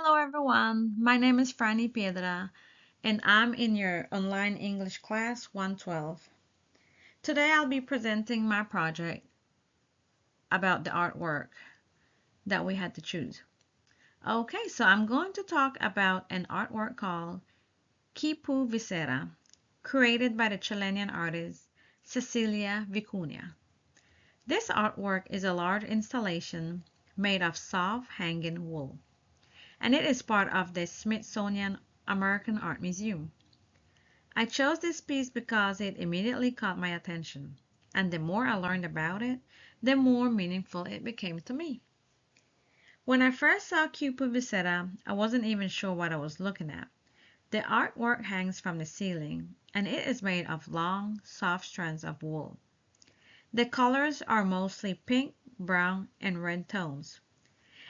Hello everyone, my name is Franny Piedra and I'm in your online English class 112. Today I'll be presenting my project about the artwork that we had to choose. Okay, so I'm going to talk about an artwork called Quipu Viscera, created by the Chilean artist Cecilia Vicuña. This artwork is a large installation made of soft hanging wool, and it is part of the Smithsonian American Art Museum. I chose this piece because it immediately caught my attention, and the more I learned about it, the more meaningful it became to me. When I first saw Quipu Viscera, I wasn't even sure what I was looking at. The artwork hangs from the ceiling, and it is made of long, soft strands of wool. The colors are mostly pink, brown, and red tones.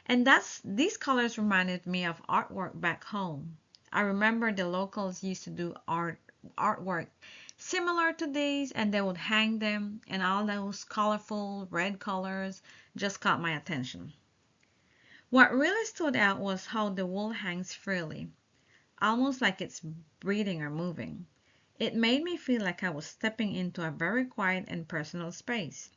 And these colors reminded me of artwork back home. I remember the locals used to do artwork similar to these, and they would hang them, and all those colorful red colors just caught my attention. What really stood out was how the wool hangs freely, almost like it's breathing or moving. It made me feel like I was stepping into a very quiet and personal space.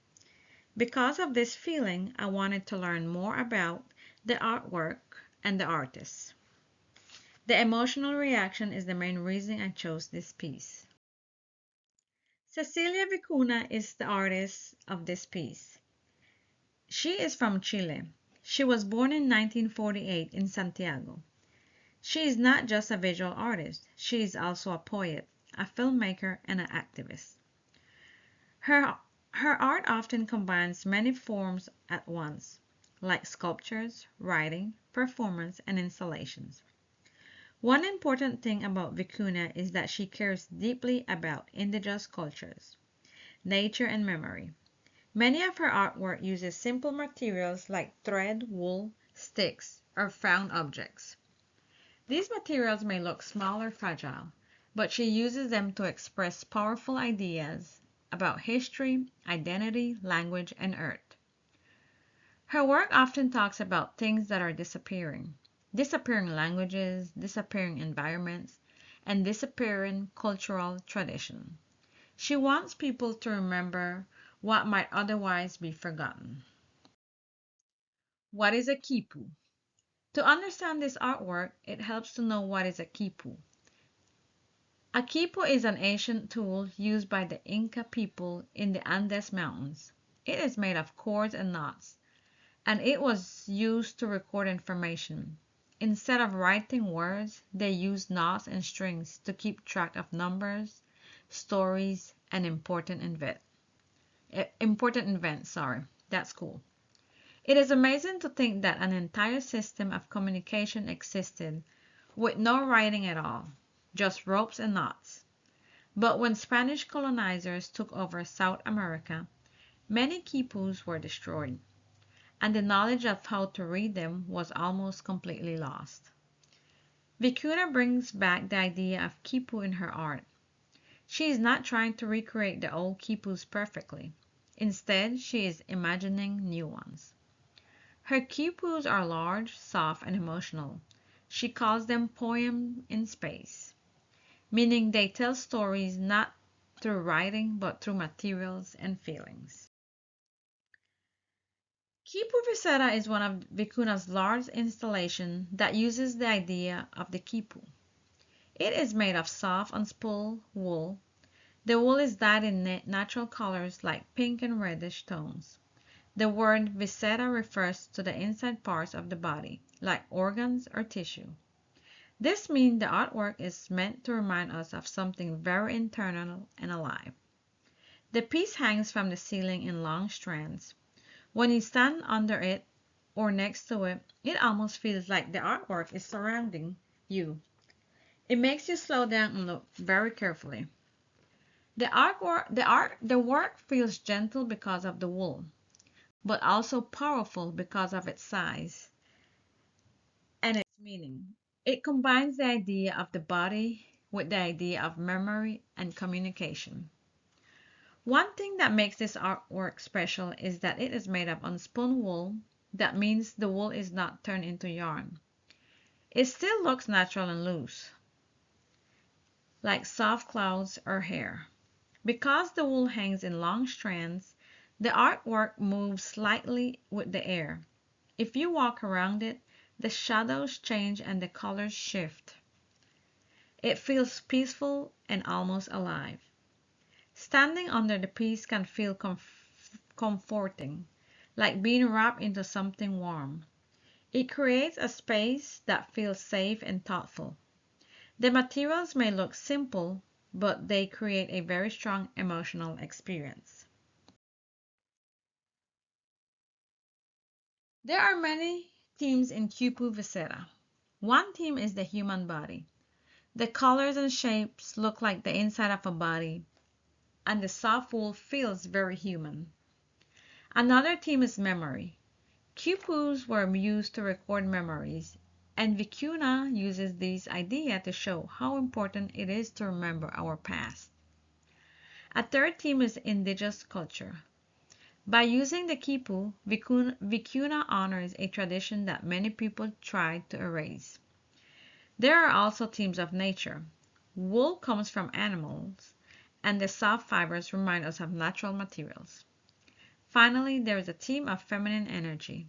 Because of this feeling, I wanted to learn more about the artwork and the artist. The emotional reaction is the main reason I chose this piece. Cecilia Vicuña is the artist of this piece. She is from Chile. She was born in 1948 in Santiago. She is not just a visual artist, she is also a poet, a filmmaker, and an activist. Her art often combines many forms at once, like sculptures, writing, performance, and installations. One important thing about Vicuña is that she cares deeply about indigenous cultures, nature, and memory. Many of her artwork uses simple materials like thread, wool, sticks, or found objects. These materials may look small or fragile, but she uses them to express powerful ideas about history, identity, language, and earth. Her work often talks about things that are disappearing languages, disappearing environments, and disappearing cultural tradition. She wants people to remember what might otherwise be forgotten. What is a quipu? To understand this artwork, it helps to know what is a quipu. A quipu is an ancient tool used by the Inca people in the Andes Mountains. It is made of cords and knots, and it was used to record information. Instead of writing words, they used knots and strings to keep track of numbers, stories, and important events. Sorry, that's cool. It is amazing to think that an entire system of communication existed with no writing at all, just ropes and knots. But when Spanish colonizers took over South America, many quipus were destroyed, and the knowledge of how to read them was almost completely lost. Vicuña brings back the idea of quipu in her art. She is not trying to recreate the old quipus perfectly. Instead, she is imagining new ones. Her quipus are large, soft, and emotional. She calls them poems in space, meaning they tell stories not through writing but through materials and feelings. Quipu Viscera is one of Vicuña's large installations that uses the idea of the quipu. It is made of soft, unspooled wool. The wool is dyed in natural colors like pink and reddish tones. The word viscera refers to the inside parts of the body, like organs or tissue. This means the artwork is meant to remind us of something very internal and alive. The piece hangs from the ceiling in long strands. When you stand under it or next to it, it almost feels like the artwork is surrounding you. It makes you slow down and look very carefully. The work feels gentle because of the wool, but also powerful because of its size and its meaning. It combines the idea of the body with the idea of memory and communication. One thing that makes this artwork special is that it is made of unspun wool. That means the wool is not turned into yarn. It still looks natural and loose, like soft clouds or hair. Because the wool hangs in long strands, the artwork moves slightly with the air. If you walk around it, the shadows change and the colors shift. It feels peaceful and almost alive. Standing under the piece can feel comforting, like being wrapped into something warm. It creates a space that feels safe and thoughtful. The materials may look simple, but they create a very strong emotional experience. There are many themes in Quipu Viscera. One theme is the human body. The colors and shapes look like the inside of a body, and the soft wool feels very human. Another theme is memory. Quipus were used to record memories, and Vicuna uses this idea to show how important it is to remember our past. A third theme is indigenous culture. By using the Quipu, Vicuna honors a tradition that many people tried to erase. There are also themes of nature. Wool comes from animals, and the soft fibers remind us of natural materials. Finally, there is a theme of feminine energy.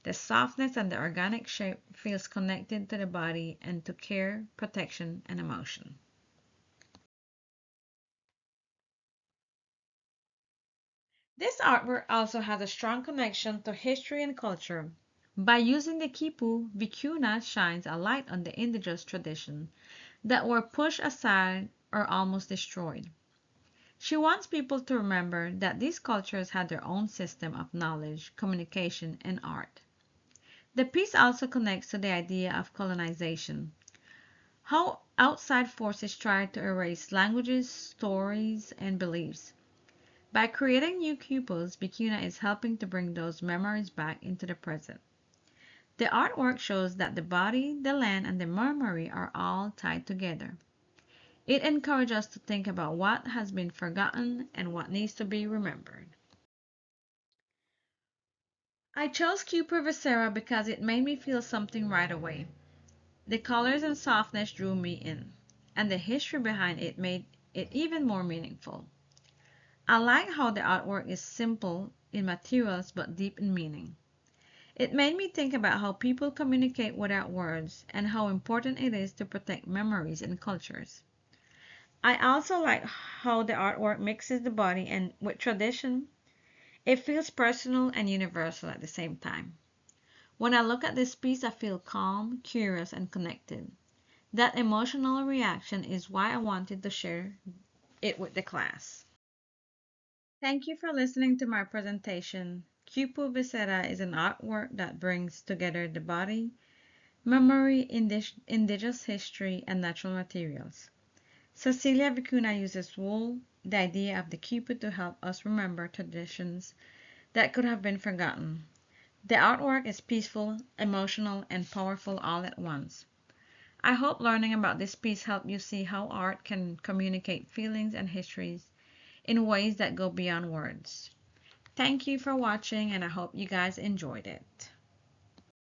The softness and the organic shape feels connected to the body and to care, protection, and emotion. This artwork also has a strong connection to history and culture. By using the Quipu, Vicuna shines a light on the indigenous traditions that were pushed aside or almost destroyed. She wants people to remember that these cultures had their own system of knowledge, communication, and art. The piece also connects to the idea of colonization, how outside forces tried to erase languages, stories, and beliefs. By creating new pupils, Bikuna is helping to bring those memories back into the present. The artwork shows that the body, the land, and the memory are all tied together. It encourages us to think about what has been forgotten and what needs to be remembered. I chose Quipu Viscera because it made me feel something right away. The colors and softness drew me in, and the history behind it made it even more meaningful. I like how the artwork is simple in materials but deep in meaning. It made me think about how people communicate without words and how important it is to protect memories and cultures. I also like how the artwork mixes the body and with tradition. It feels personal and universal at the same time. When I look at this piece, I feel calm, curious, and connected. That emotional reaction is why I wanted to share it with the class. Thank you for listening to my presentation. Quipu Viscera is an artwork that brings together the body, memory, indigenous history, and natural materials. Cecilia Vicuna uses wool, the idea of the Quipu, to help us remember traditions that could have been forgotten. The artwork is peaceful, emotional, and powerful all at once. I hope learning about this piece helped you see how art can communicate feelings and histories in ways that go beyond words. Thank you for watching, and I hope you guys enjoyed it.